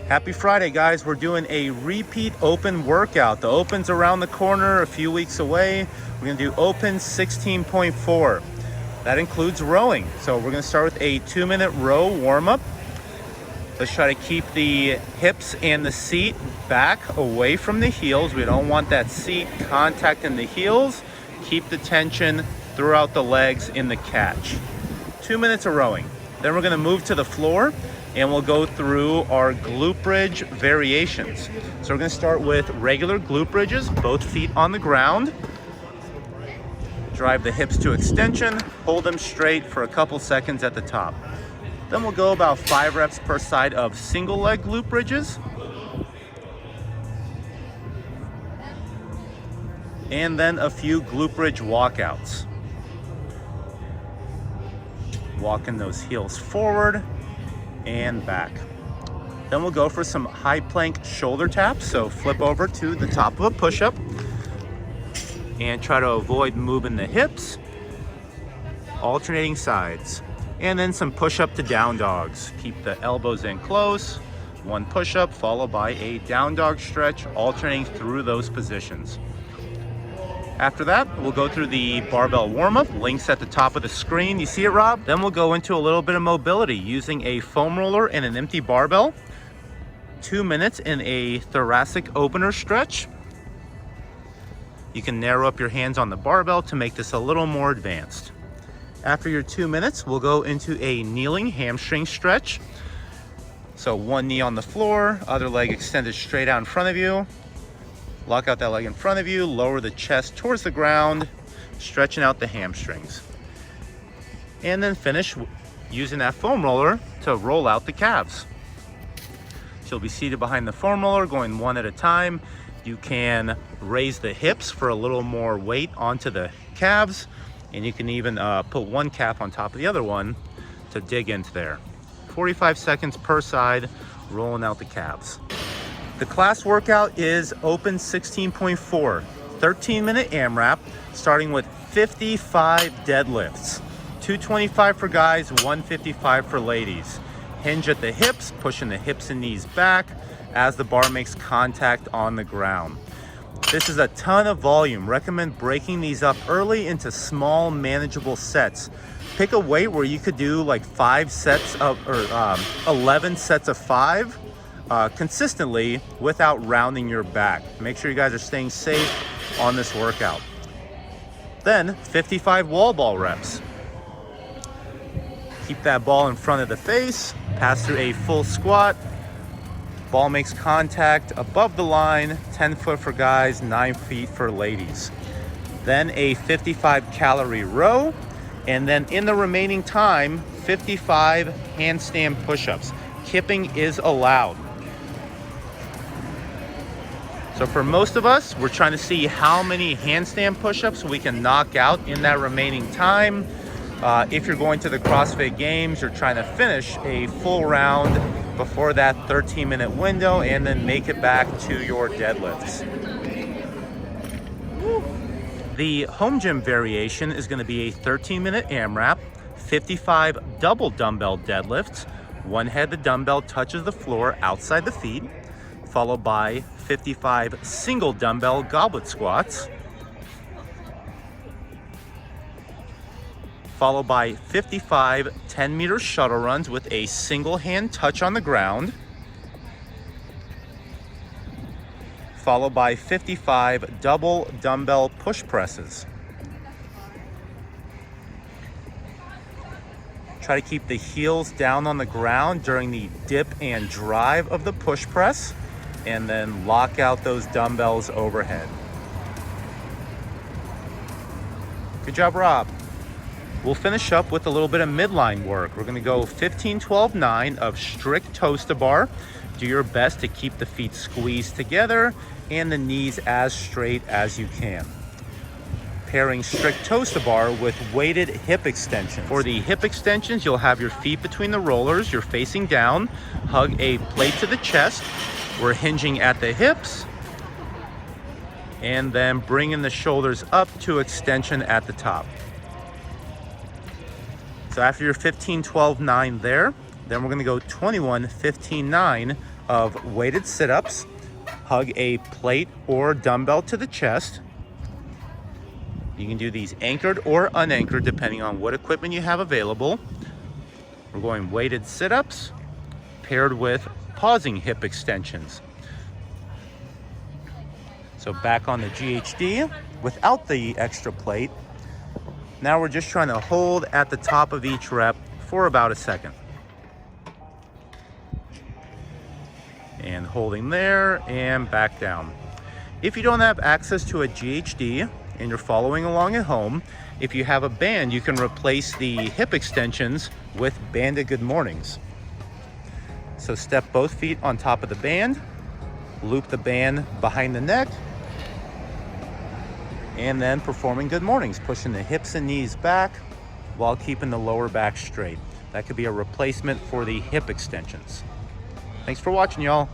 Happy Friday, guys. We're doing a repeat open workout. The open's around the corner, a few weeks away. We're gonna do open 16.4. That includes rowing. So we're gonna start with a 2-minute row warm-up. Let's try to keep the hips and the seat back away from the heels. We don't want that seat contacting the heels. Keep the tension throughout the legs in the catch. 2 minutes of rowing. Then we're gonna move to the floor and we'll go through our glute bridge variations. So we're gonna start with regular glute bridges, both feet on the ground. Drive the hips to extension, hold them straight for a couple seconds at the top. Then we'll go about 5 reps per side of single leg glute bridges. And then a few glute bridge walkouts. Walking those heels forward and back. Then we'll go for some high plank shoulder taps. So flip over to the top of a push-up and try to avoid moving the hips, alternating sides. And then some push-up to down dogs. Keep the elbows in close. One push-up followed by a down dog stretch, alternating through those positions. After that, we'll go through the barbell warm-up, links at the top of the screen. You see it, Rob? Then we'll go into a little bit of mobility using a foam roller and an empty barbell. 2 minutes in a thoracic opener stretch. You can narrow up your hands on the barbell to make this a little more advanced. After your 2 minutes, we'll go into a kneeling hamstring stretch. So one knee on the floor, other leg extended straight out in front of you. Lock out that leg in front of you, lower the chest towards the ground, stretching out the hamstrings. And then finish using that foam roller to roll out the calves. So you'll be seated behind the foam roller, going one at a time. You can raise the hips for a little more weight onto the calves, and you can even put one calf on top of the other one to dig into there. 45 seconds per side, rolling out the calves. The class workout is open 16.4, 13-minute AMRAP, starting with 55 deadlifts. 225 for guys, 155 for ladies. Hinge at the hips, pushing the hips and knees back as the bar makes contact on the ground. This is a ton of volume. Recommend breaking these up early into small, manageable sets. Pick a weight where you could do like 5 sets of, or 11 sets of 5. Consistently without rounding your back. Make sure you guys are staying safe on this workout. Then 55 wall ball reps. Keep that ball in front of the face, pass through a full squat. Ball makes contact above the line, 10 foot for guys, 9 feet for ladies. Then a 55 calorie row, and then in the remaining time, 55 handstand push-ups. Kipping is allowed. So for most of us, we're trying to see how many handstand push-ups we can knock out in that remaining time. If you're going to the CrossFit Games, you're trying to finish a full round before that 13-minute window and then make it back to your deadlifts. The home gym variation is going to be a 13-minute AMRAP, 55 double dumbbell deadlifts. One head of the dumbbell touches the floor outside the feet, followed by 55 single dumbbell goblet squats, followed by 55 10-meter shuttle runs with a single hand touch on the ground, followed by 55 double dumbbell push presses. Try to keep the heels down on the ground during the dip and drive of the push press, and then lock out those dumbbells overhead. Good job, Rob. We'll finish up with a little bit of midline work. We're gonna go 15, 12, 9 of strict toes to bar. Do your best to keep the feet squeezed together and the knees as straight as you can. Pairing strict toes to bar with weighted hip extensions. For the hip extensions, you'll have your feet between the rollers, you're facing down, hug a plate to the chest. We're hinging at the hips, and then bringing the shoulders up to extension at the top. So after your 15, 12, 9 there, then we're gonna go 21, 15, 9 of weighted sit-ups. Hug a plate or dumbbell to the chest. You can do these anchored or unanchored depending on what equipment you have available. We're going weighted sit-ups paired with pausing hip extensions. So back on the GHD without the extra plate. Now we're just trying to hold at the top of each rep for about a second. And holding there and back down. If you don't have access to a GHD and you're following along at home, if you have a band, you can replace the hip extensions with banded good mornings. So step both feet on top of the band, loop the band behind the neck, and then performing good mornings, pushing the hips and knees back while keeping the lower back straight. That could be a replacement for the hip extensions. Thanks for watching, y'all.